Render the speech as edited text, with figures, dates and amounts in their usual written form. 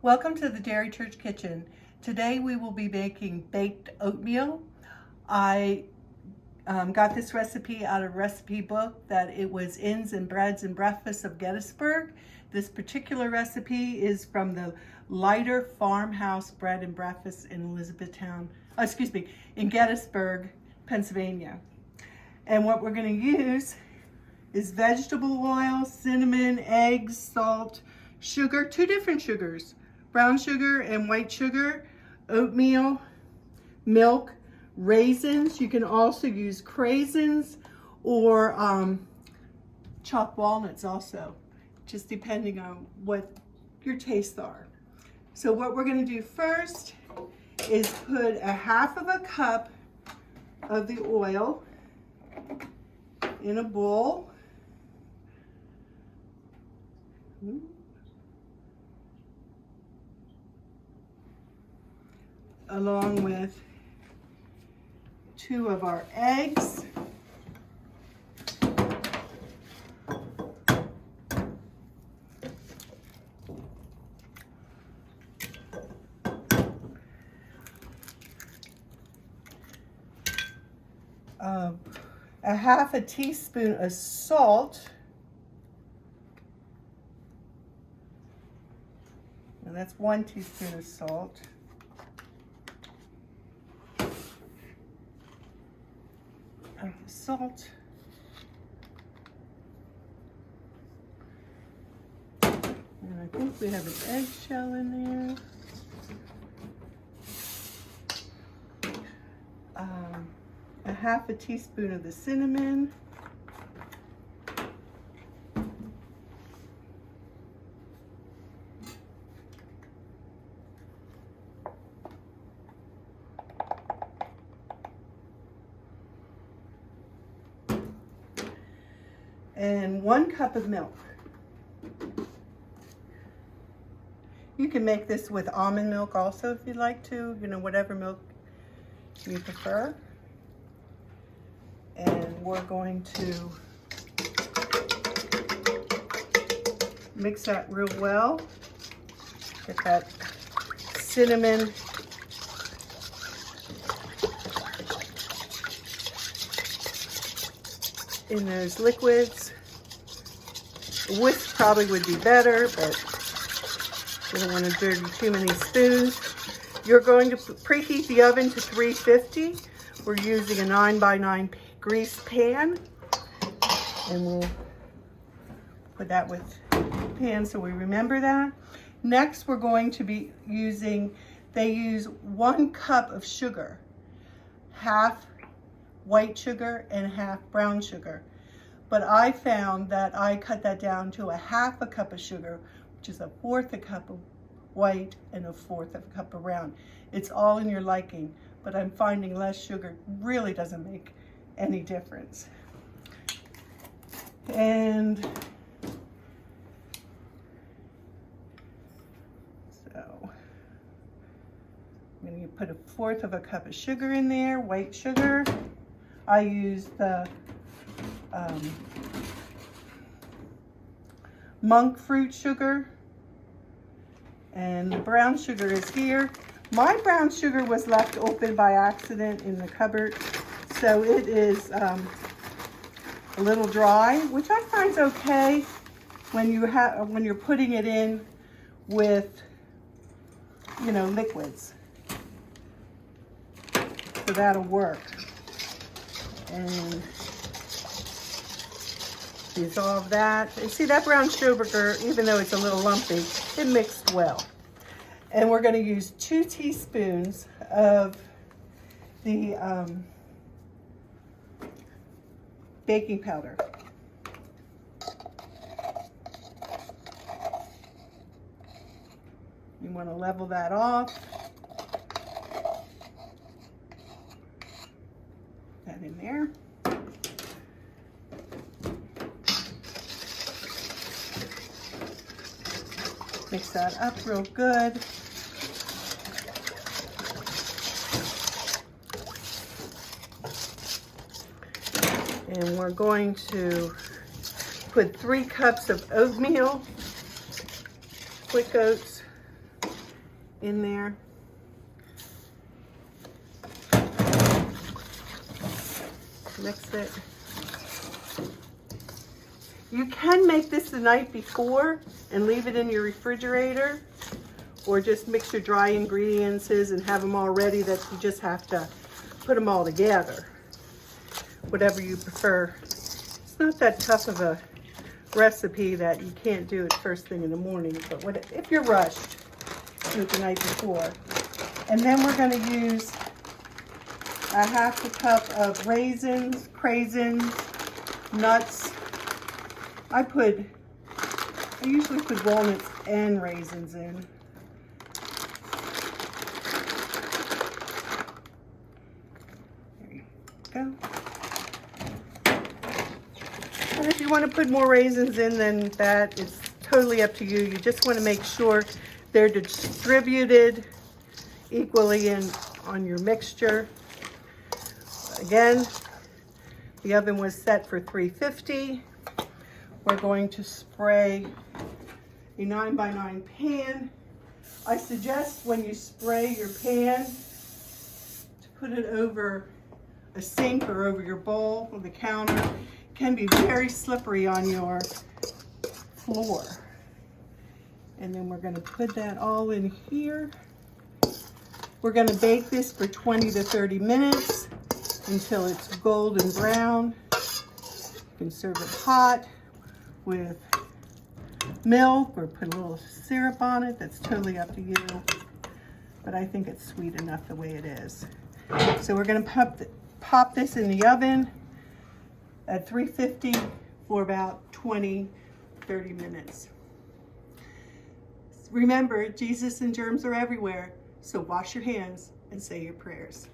Welcome to the Dairy Church Kitchen. Today we will be making baked oatmeal. I got this recipe out of a recipe book that it was Inns and Breads and Breakfasts of Gettysburg. This particular recipe is from the Lighter Farmhouse Bread and Breakfast in in Gettysburg, Pennsylvania. And what we're going to use is vegetable oil, cinnamon, eggs, salt, sugar, two different sugars, brown sugar and white sugar, oatmeal, milk, raisins. You can also use craisins or chopped walnuts also, just depending on what your tastes are. So what we're going to do first is put a half of a cup of the oil in a bowl. Along with 2 of our eggs. A half a teaspoon of salt. And that's 1 teaspoon of salt. Salt. And I think we have an eggshell in there. A half a teaspoon of the cinnamon. And 1 cup of milk. You can make this with almond milk also if you'd like to, whatever milk you prefer. And we're going to mix that real well. Get that cinnamon in those liquids. A whisk probably would be better, but you don't want to dirty too many spoons. You're going to preheat the oven to 350. We're using a 9x9 greased pan, and we'll put that with pan so we remember that. Next, we're going to be using, they use 1 cup of sugar, half white sugar and half brown sugar. But I found that I cut that down to a half a cup of sugar, which is 1/4 a cup of white and 1/4 of a cup of brown. It's all in your liking, but I'm finding less sugar really doesn't make any difference. And so I'm going to put 1/4 of a cup of sugar in there, white sugar. I use the monk fruit sugar, and the brown sugar is here. My brown sugar was left open by accident in the cupboard, so it is a little dry, which I find is okay when you're putting it in with liquids. So that'll work. And dissolve that. And see, that brown sugar, even though it's a little lumpy, it mixed well. And we're going to use 2 teaspoons of the baking powder. You want to level that off. Put that in there. Mix that up real good. And we're going to put 3 cups of oatmeal, quick oats. in there. Mix it. You can make this the night before and leave it in your refrigerator, or just mix your dry ingredients and have them all ready that you just have to put them all together. Whatever you prefer. It's not that tough of a recipe that you can't do it first thing in the morning, but if you're rushed, do it the night before. And then we're going to use a half a cup of raisins, nuts. I usually put walnuts and raisins in. There you go. And if you want to put more raisins in than that, it's totally up to you. You just want to make sure they're distributed equally on your mixture. Again, the oven was set for 350. We're going to spray a 9x9 pan. I suggest when you spray your pan to put it over a sink or over your bowl or the counter. It can be very slippery on your floor. And then we're going to put that all in here. We're going to bake this for 20 to 30 minutes until it's golden brown. You can serve it hot with milk or put a little syrup on it. That's totally up to you. But I think it's sweet enough the way it is. So we're going to pop this in the oven at 350 for about 20-30 minutes. Remember, Jesus and germs are everywhere, so wash your hands and say your prayers.